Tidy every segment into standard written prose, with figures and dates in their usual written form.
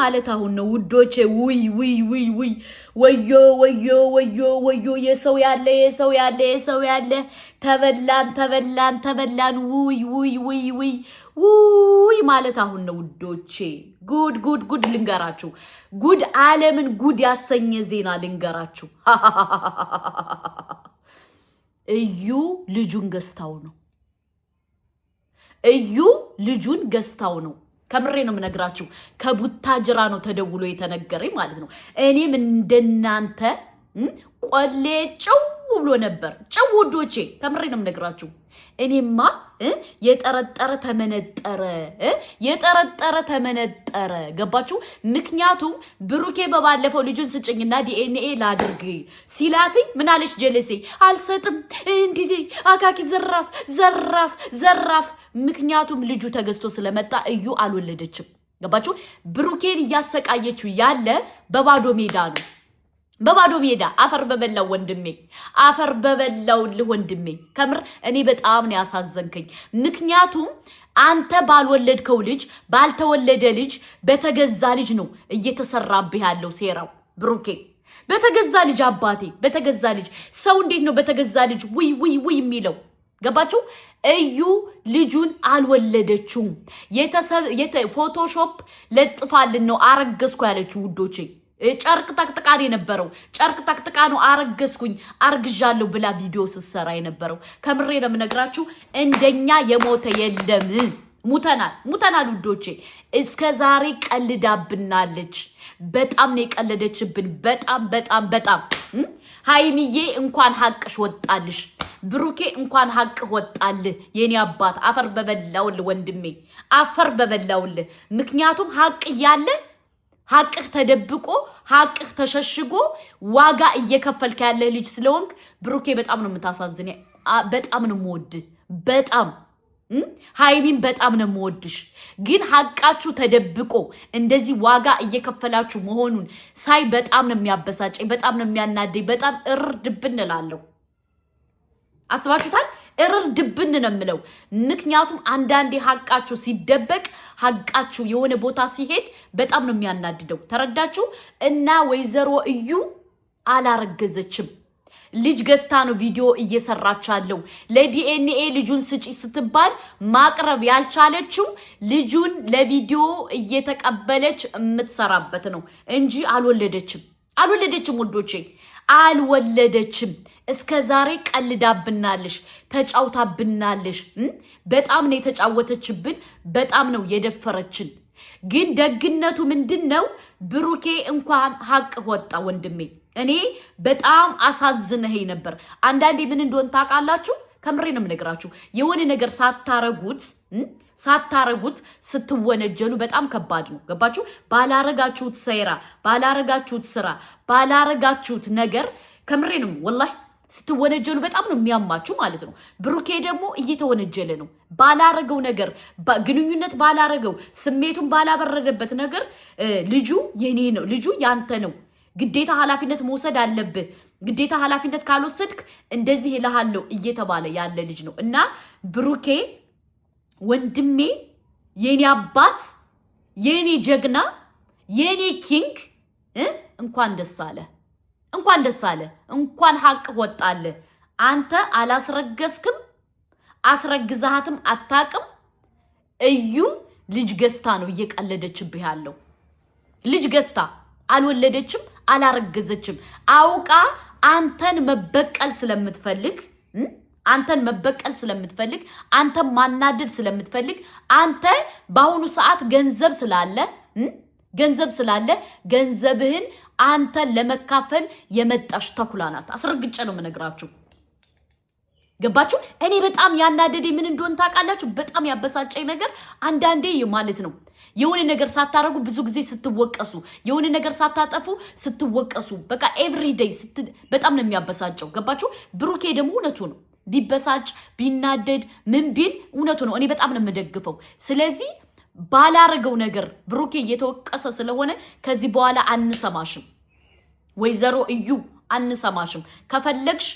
ማለት አሁን ነው ውዶቼ ውይ ወዮ የሰው ያለ ተበላን ውይ ማለት አሁን ነው ውዶቼ ጉድ ልንገራችሁ ጉድ ዓለምን ጉድ ያሰኘ ዜና ልንገራችሁ እዩ ልጁን ገስታው ነው ከምሬ ነው ምነግራችሁ ከቡታጅራ ነው ተደውሎ የተነገረኝ ማለት ነው እኔም እንደናንተ ቆሌጭው ብሎ ነበር ጭው ውዶቼ ከምሬ ነው ምነግራችሁ እኔማ የጠረጠረ ተመነጠረ ገባችሁ ምክንያቱም ብሩኬ በባለፈው ልጁን ስጭኝና ዲኤንኤ ላድርግ ሲላትኝ ምን አለች ጀለሴ አልሰጥም እንዲዲ አካኪ ዘራፍ ምክንያቱም ልጁ ተገዝቶ ስለመጣ እዩ አልወለደችም ገባችሁ ብሩኬን ያሰቃየችው ያለ በባዶ ሜዳ ነው በባዶ ሜዳ አፈር በበላው ወንድሜ ከምር እኔ በጣም ነው ያሳዘንከኝ ምክንያቱም አንተ ባልወለድከው ልጅ ባልተወለደ ልጅ በተገዛ ልጅ ነው እየተሰራብህ ያለው ሴራው ብሩኬ በተገዛ ልጅ አባቴ በተገዛ ልጅ ሰው እንዴት ነው በተገዛ ልጅ ውይ የሚለው ገባችሁ እዩ ልጁን አልወለደችውም ፎቶሾፕ ለጥፋልን ነው አረገዝኩ ያለችው ውዶቼ ጨርቅ ተቅጥቃን የነበረው ጨርቅ ተቅጥቃ ነው አረገዝኩኝ አርግዣለሁ ብላ ቪዲዮ ስሰራ የነበረው ከምሬ ነው ምነግራችሁ እንደኛ የሞተ የለም ሙተናል ውዶቼ እስከ ዛሬ ቀልዳብናለች በጣም ነው የቀለደችብን በጣም ሃይሚዬ እንኳን ሐቅሽ ወጣልሽ ብሩኬ እንኳን ሐቅ ወጣልህ የኔ አባት አፈር በበላውል ወንድሜ አፈር በበላውል ምክንያቱም ሐቅ ያለ ሐቅህ ተደብቆ ሐቅህ ተሸሽጎ ዋጋ እየከፈልከ ያለ ልጅ ስለሆንክ ብሩኬ በጣም ነው የምታሳዝኝ በጣም ነው የምወድ በጣም ሃይሚን በጣም ነው የምወድሽ ግን ሐቃችሁ ተደብቆ እንደዚህ ዋጋ እየከፈላችሁ መሆኑን ሳይ በጣም ነው የሚያበሳጨኝ በጣም ነው የሚያናደኝ በጣም እርድብን እላለሁ አስባችሁታል እርድብን ነው የምለው ምክንያቱም አንዳንዴ ሐቃችሁ ሲደበቅ ሐቃችሁ የሆነ ቦታ ሲሄድ በጣም ነው የሚያናድደው ተረዳችሁ እና ወይዘሮ እዩ አላረገዘችም ልጅ ገስታ ነው ቪዲዮ እየሰራቻለው ለዲኤንኤ ልጁን ስጪ ስትባል ማቅረብ ያልቻለችው ልጁን ለቪዲዮ እየተቀበለች የምትሰራበት ነው እንጂ አልወለደችም ወዶቼ አልወለደችም እስከ ዛሬ ቀልዳብናለሽ ተጫውታብናለሽ በጣም ነው የተጫወተችብን በጣም ነው የደፈረችን ግን ደግነቱ ምንድነው ብሩኬ እንኳን ሐቅ ወጣ ወንድሜ እኔ በጣም አሳዝነኸኝ ነበር አንዳንዴ ምን እንደሆነ ታውቃላችሁ ከምሬ ነው የምነግራችሁ የሆነ ነገር ሳታረጉት ስትወነጀሉ በጣም ከባድ ነው ገባችሁ ባላረጋችሁት ስራ ባላረጋችሁት ነገር ከምሬ ነው ወላሂ ስትወነጀሉ በጣም ነው የሚያማችሁ ማለት ነው ብሩኬ ደግሞ እየተወነጀለ ነው ባላረገው ነገር ግንኙነት ባላረገው ስሜቱን ባላበረደበት ነገር ልጁ የኔ ነው ልጁ ያንተ ነው ግዴታ ኃላፊነት መውሰድ አለብህ ግዴታ ኃላፊነት ካልወሰድክ እንደዚህ ይልሃለው እየተባለ ያለ ልጅ ነው እና ብሩኬ ወንድሜ የኔ አባት የኔ ጀግና የኔ ኪንግ እንኳን ደስ አለ እንኳን ሐቅ ወጣለ አንተ አላስረገዝክም አስረግዛሃትም አታቅም እዩ ልጅ ገስታ ነው እየቀለደችብህ ያለው ልጅ ገስታ አልወለደችም አላረገዘችም አውቃ አንተን መበቀል ስለምትፈልግ አንተን ማናደድ ስለምትፈልግ አንተ ባሁኑ ሰዓት ገንዘብ ስላለ ገንዘብህን አንተን ለመካፈል የመጣሽ ተኩላናት አስረግጬ ነው ምነግራችሁ ገባችሁ እኔ በጣም ያናደደኝ ምን እንደሆነ ታውቃላችሁ በጣም ያበሳጨኝ ነገር አንዳንዴ ማለት ነው የሆነ ነገር ሳታረጉ ብዙ ጊዜ ስትወቀሱ የሆነ ነገር ሳታጠፉ ስትወቀሱ በቃ ኤቭሪ ዴይ በጣም ነው የሚያበሳጨው ገባችሁ ብሩኬ ደግሞ እውነቱ ነው ቢበሳጭ ቢናደድ ምን ቢል እውነቱ ነው እኔ በጣም ነው የምደግፈው ስለዚህ ባላረገው ነገር ብሩኬ እየተወቀሰ ስለሆነ ከዚህ በኋላ አንሰማሽም ወይዘሮ እዩ አንሰማሽም ከፈለግሽ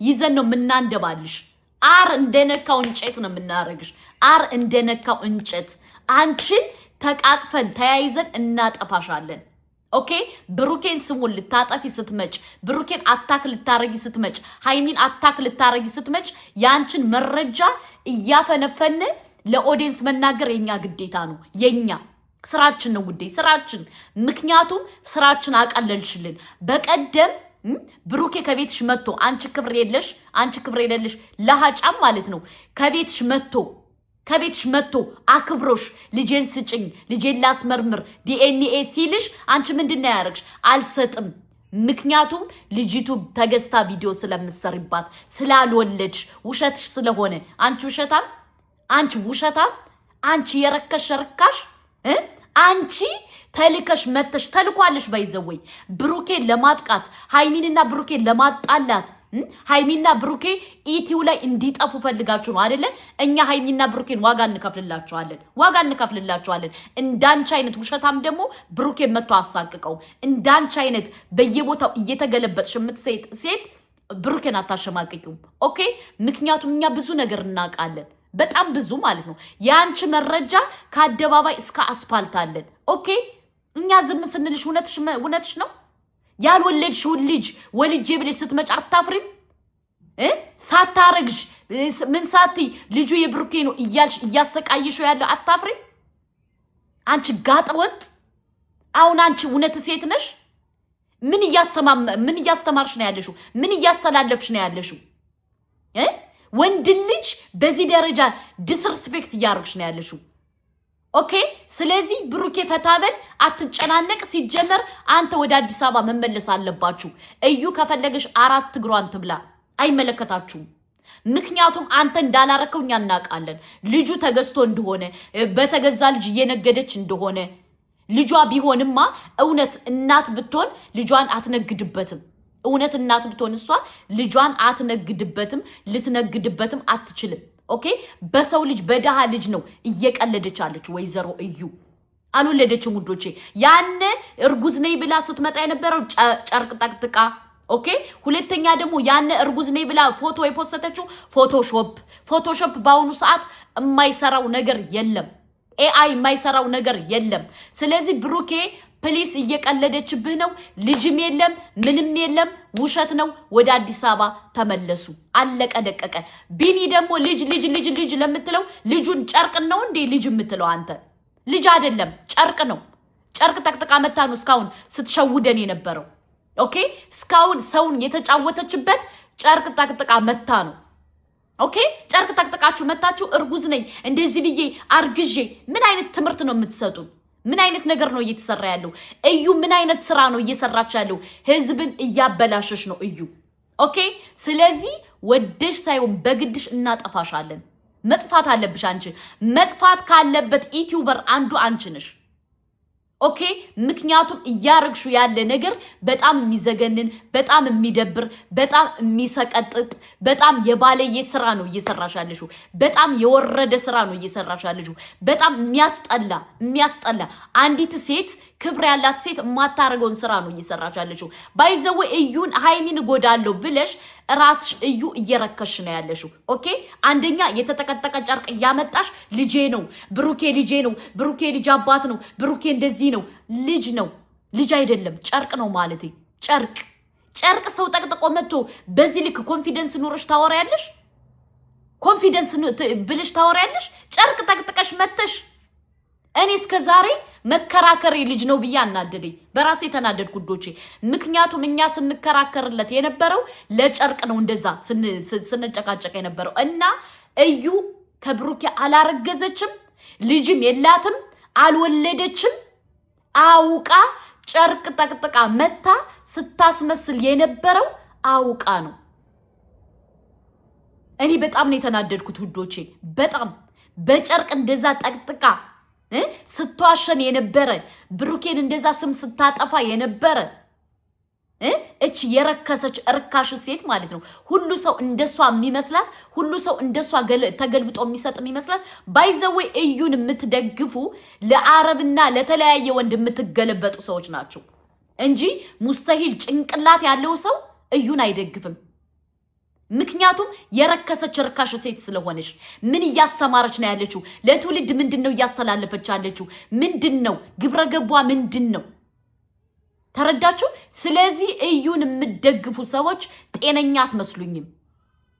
ይዘን ነው ምናንደባልሽ አር እንደነካው እንጨት ነው ምናረግሽ አር እንደነካው እንጨት አንቺን ተቃቅፈን ተያይዘን እናጠፋሻለን ኦኬ ብሩኬን ስሙን ልታጠፊ ስትመጭ ብሩኬን አታክ ልታረጊ ስትመጭ ሃይሚን አታክ ልታረጊ ስትመጭ ያንቺን መረጃ እያፈነፈነ ለኦዲየንስ መናገር የኛ ግዴታ ነው የኛ ስራችን ነው ጉዴ ስራችን ምክንያቱም ስራችን አቀለልሽልን በቀደም ብሩኬ ከቤትሽ መጥቶ አንቺ ክብር የለሽ ለሃጫም ማለት ነው ከቤትሽ መጥቶ አክብሮሽ ልጄን ስጭኝ ልጄን ላስመርምር ዲኤንኤ ሲልሽ አንቺ ምንድነው ያረግሽ አልሰጥም ምክንያቱም ልጅቱ ተገስታ ቪዲዮ ስለምትሰርባት ስላልወለድሽ ውሸትሽ ስለሆነ አንቺ ውሸታም አንቺ የረከሽ ርካሽ አንቺ ተልከሽ መተሽ ተልኳለሽ ባይዘወይ ብሩኬን ለማጥቃት ሃይሚንና ብሩኬን ለማጣላት ሃይሚና ብሩኬ ኢቲው ላይ እንዲጠፉ ፈልጋችሁ ነው አይደለ እኛ ሃይሚና ብሩኬን ዋጋ እንከፍልላችኋለን እንዳንቺ አይነት ውሸታም ደግሞ ብሩኬን መጥቶ አሳቅቀው እንዳንቺ አይነት በየቦታው እየተገለበጥሽ ሴት ብሩኬን አታሸማቅቂው ኦኬ ምክንያቱም እኛ ብዙ ነገር እናቃለን በጣም ብዙ ማለት ነው ያንቺ መረጃ ከአደባባይ እስከ አስፋልት አለን ኦኬ እኛ ዝም ስንልሽ እውነትሽ ነው ያልወለድሽው ልጅ ወልጄ ብለሽ ስትመጪ አታፍሪም ሳታረግሽ ምን ሳቲ ልጁ የብሩኬ ነው እያልሽ እያሰቃየሽው ያለው አታፍሪም አንቺ ጋጠወጥ አሁን አንቺ እውነት ሴት ነሽ ምን እያስተማርሽ ነው ያለሽው ምን እያስተላለፍሽ ነው ያለሽው ወንድ ልጅ በዚህ ደረጃ ዲስሪስፔክት እያደረግሽ ነው ያለሽው ኦኬ ስለዚህ ብሩኬ ፈታበል አትጨናነቅ ሲጀመር አንተ ወደ አዲስ አበባ መመለስ አለባችሁ እዩ ከፈለገሽ 4 እግሯን ትብላ አይመለከታችሁም ምክንያቱም አንተ እንዳላረከው እኛ እናቃለን ልጁ ተገዝቶ እንደሆነ በተገዛ ልጅ እየነገደች እንደሆነ ልጇ ቢሆንማ እውነት እናት ብትሆን ልጇን አትነግድበትም እውነት እናት ብትሆን እሷ ልጇን አትነግድበትም ልትነግድበትም አትችልም ኦኬ በሰው ልጅ በደሃ ልጅ ነው እየቀለደች አለች ወይዘሮ እዩ አልወለደችም ውዶቼ ያነ እርጉዝ ነይ ብላ ስትመጣ የነበረው ጨርቅ ጠቅጥቃ ኦኬ ሁለተኛ ደግሞ ያነ እርጉዝ ነይ ብላ ፎቶ የፖስተችው ፎቶሾፕ ባውኑ ሰዓት የማይሰራው ነገር የለም ኤአይ የማይሰራው ነገር የለም ስለዚህ ብሩኬ ፕሊስ እየቀለደችብህ ነው ልጅም የለም ምንም የለም ውሸት ነው ወደ አዲስ አበባ ተመለሱ አለቀ ደቀቀ ቢኒ ደግሞ ልጅ ለምትለው ልጁን ጨርቅ ነው እንዴ ልጅ የምትለው አንተ ልጅ አይደለም ጨርቅ ነው ጨርቅ ጠቅጥቃ መታ ነው እስካሁን ስትሸውደን የነበረው ኦኬ እስካሁን ሰውን የተጫወተችበት ጨርቅ ጠቅጥቃ መታ ነው ኦኬ ጨርቅ ጠቅጥቃችሁ መታችሁ እርጉዝ ነኝ እንደዚህ ብዬ አርግዤ ምን አይነት ትምህርት ነው የምትሰጡ ምን አይነት ነገር ነው እየተሰራ ያለው እዩ ምን አይነት ስራ ነው እየሰራች ያለው ህዝብን እያበላሸሽ ነው እዩ ኦኬ ስለዚህ ወደሽ ሳይሆን በግድሽ እናጠፋሻለን መጥፋት አለብሽ አንቺ መጥፋት ካለበት ዩቲዩበር አንዱ አንቺ ነሽ ኦኬ ምክንያቱም እያረግሹ ያለ ነገር በጣም የሚዘገንን በጣም የሚደብር በጣም የሚሰቀጥጥ በጣም የባለየ ስራ ነው እየሰራሻለሽ በጣም የወረደ ስራ ነው እየሰራሻለሽ በጣም የሚያስጠላ አንዲት ሴት ክብር ያላት ሴት ማታረገውን ስራ ነው እየሰራሻለሽ ባይዘው እዩን ሃይሚን ጎዳለው ብለሽ ራስሽ እዩ እየረከሽ ነው ያለሽው ኦኬ አንደኛ የተጠቀጠቀ ጨርቅ ያመጣሽ ልጄ ነው ብሩኬ ልጅ አባት ነው ብሩኬ እንደዚህ ነው ልጅ አይደለም ጨርቅ ነው ማለት ጨርቅ ሰው ጠቅጥቆ መጥቶ በዚህ ልክ ኮንፊደንስ ኑሮሽ ታወሪያለሽ ኮንፊደንስ ብለሽ ታወሪያለሽ ጨርቅ ጠቅጥቀሽ መተሽ እኔ እስከ ዛሬ መከራከር ልጅ ነው ብዬ አናደደኝ በራሴ ተናደድኩ ዶቼ ምክንያቱም እኛ ስንከራከርለት የነበረው ለጨርቅ ነው እንደዛ ስንጨቃጨቅ የነበረው እና እዩ ከብሩኬ አላረገዘችም ልጅም የላትም አልወለደችም አውቃ ጨርቅ ጠቅጥቃ መታ ስታስመስል የነበረው አውቃ ነው እኔ በጣም ነው የተናደድኩት ውዶቼ በጣም በጨርቅ እንደዛ ጠቅጥቃ ስትዋሸን የነበረ ብሩኬን እንደዛ ስም ስታጠፋ የነበረ እቺ የረከሰች እርካሽ ሴት ማለት ነው ሁሉ ሰው እንደሷ የሚመስላት ሁሉ ሰው እንደሷ ተገልብጦ የሚሰጥ የሚመስላት ባይዘው እዩን የምትደግፉ ለአረብና ለተለያየ ወንድ የምትገለበጡ ሰዎች ናቸው እንጂ ሙስተሂል ጭንቅላት ያለው ሰው እዩን አይደግፍም ምክንያቱም የረከሰች ርካሽ ሴት ስለሆነች ምን እያስተማረች ነው ያለችው? ለትውልድ ምንድነው እያስተላለፈች ያለችው? ምንድነው ግብረገቧ? ምንድነው? ተረዳችሁ? ስለዚህ እዩን የምትደግፉ ሰዎች ጤነኛ አትመስሉኝም።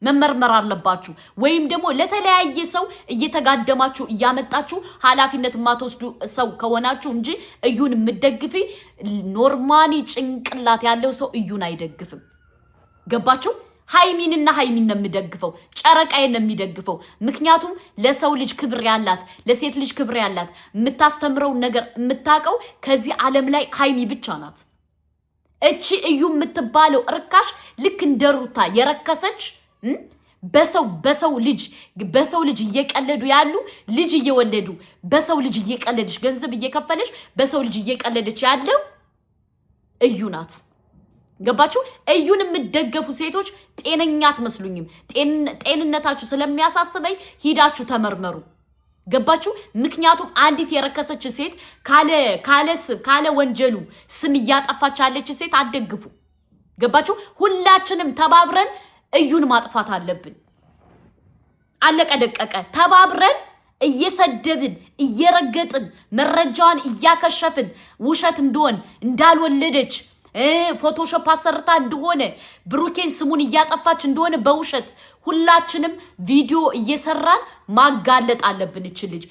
መመርመር አለባችሁ። ወይም ደግሞ ለተለያየ ሰው እየተጋደማችሁ እያመጣችሁ ኃላፊነት ማትወስዱ ሰው ከሆናችሁ እንጂ እዩን የምትደግፊ ኖርማሊ ጭንቅላት ያለው ሰው እዩን አይደግፍም። ገባችሁ? ሃይሚንና ሃይሚን ነው የሚደግፈው፣ ጨረቃዬን ነው የሚደግፈው። ምክንያቱም ለሰው ልጅ ክብር ያላት፣ ለሴት ልጅ ክብር ያላት፣ የምታስተምረው ነገር የምታቀው ከዚህ ዓለም ላይ ሃይሚ ብቻ ናት። እቺ እዩ የምትባለው እርካሽ ልክ እንደሩታ የረከሰች በሰው ልጅ እየቀለዱ ያሉ ልጅ እየወለዱ በሰው ልጅ እየቀለደች ገንዘብ እየከፈለች በሰው ልጅ እየቀለደች ያለው እዩ ናት። ገባችሁ? እዩን የምትደገፉ ሴቶች ጤነኛ አትመስሉኝም። ጤንነታችሁ ስለሚያሳስበኝ ሂዳችሁ ተመርመሩ። ገባችሁ? ምክንያቱም አንዲት የረከሰች ሴት ካለ ወንጀሉ ስም እያጠፋች ያለች ሴት አትደግፉ። ገባችሁ? ሁላችንም ተባብረን እዩን ማጥፋት አለብን። አለቀ ደቀቀ። ተባብረን እየሰደብን እየረገጥን መረጃዋን እያከሸፍን ውሸት እንደሆን እንዳልወለደች ፎቶሾፕ አሰርታ እንደሆነ ብሩኬን ስሙን እያጠፋች እንደሆነ በውሸት ሁላችንም ቪዲዮ እየሰራን ማጋለጥ አለብን። እቺ ልጅ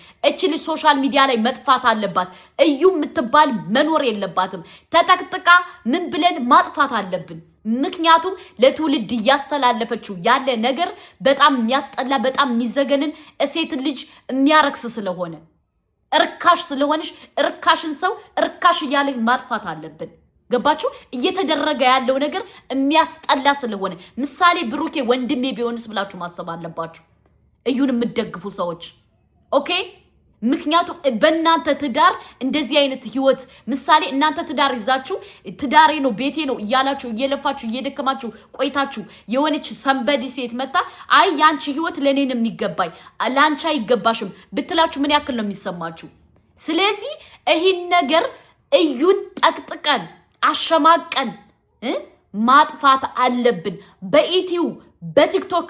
ሶሻል ሚዲያ ላይ መጥፋት አለባት። እዩ የምትባል መኖር የለባትም። ተጠቅጥቃ ምን ብለን ማጥፋት አለብን። ምክንያቱም ለትውልድ እያስተላለፈችው ያለ ነገር በጣም የሚያስጠላ በጣም የሚዘገንን ሴትን ልጅ የሚያረክስ ስለሆነ እርካሽ ስለሆነች እርካሽን ሰው እርካሽ እያለ ማጥፋት አለብን። ገባችሁ? እየተደረገ ያለው ነገር የሚያስጠላ ስለሆነ ምሳሌ ብሩኬ ወንድሜ ቢሆንስ ብላችሁ ማሰብ አለባችሁ እዩን የምትደግፉ ሰዎች። ኦኬ? ምክንያቱም በእናንተ ትዳር እንደዚህ አይነት ህይወት ምሳሌ እናንተ ትዳር ይዛችሁ ትዳሬ ነው ቤቴ ነው እያላችሁ እየለፋችሁ እየደከማችሁ ቆይታችሁ የሆነች ሰንበዲ ሴት መጣ አይ ያንቺ ህይወት ለኔ ነው የሚገባኝ ላንቺ አይገባሽም ብትላችሁ ምን ያክል ነው የሚሰማችሁ? ስለዚህ ይሄን ነገር እዩን ጠቅጥቀን አሸማቀን ማጥፋት አለብን። በኢቲዩ በቲክቶክ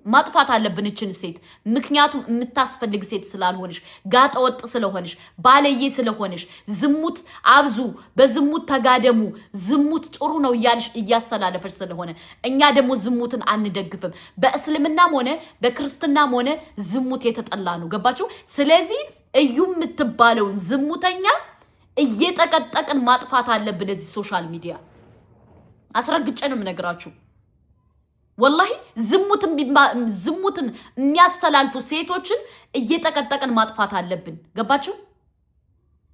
ማጥፋት አለብን እችን ሴት። ምክንያቱም የምታስፈልግ ሴት ስላልሆነሽ፣ ጋጠወጥ ስለሆነሽ፣ ባለዬ ስለሆነሽ፣ ዝሙት አብዙ፣ በዝሙት ተጋደሙ፣ ዝሙት ጥሩ ነው እያልሽ እያስተላለፈሽ ስለሆነ እኛ ደግሞ ዝሙትን አንደግፍም። በእስልምናም ሆነ በክርስትናም ሆነ ዝሙት የተጠላ ነው። ገባችሁ? ስለዚህ እዩ የምትባለው ዝሙተኛ እየጠቀጠቅን ማጥፋት አለብን እዚህ ሶሻል ሚዲያ። አስረግጬ ነው የምነግራችሁ። ወላሂ ዝሙትን የሚያስተላልፉ ሴቶችን እየጠቀጠቅን ማጥፋት አለብን። ገባችሁ?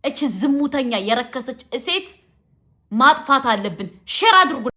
እቺ ዝሙተኛ የረከሰች ሴት ማጥፋት አለብን። ሼር አድርጉ።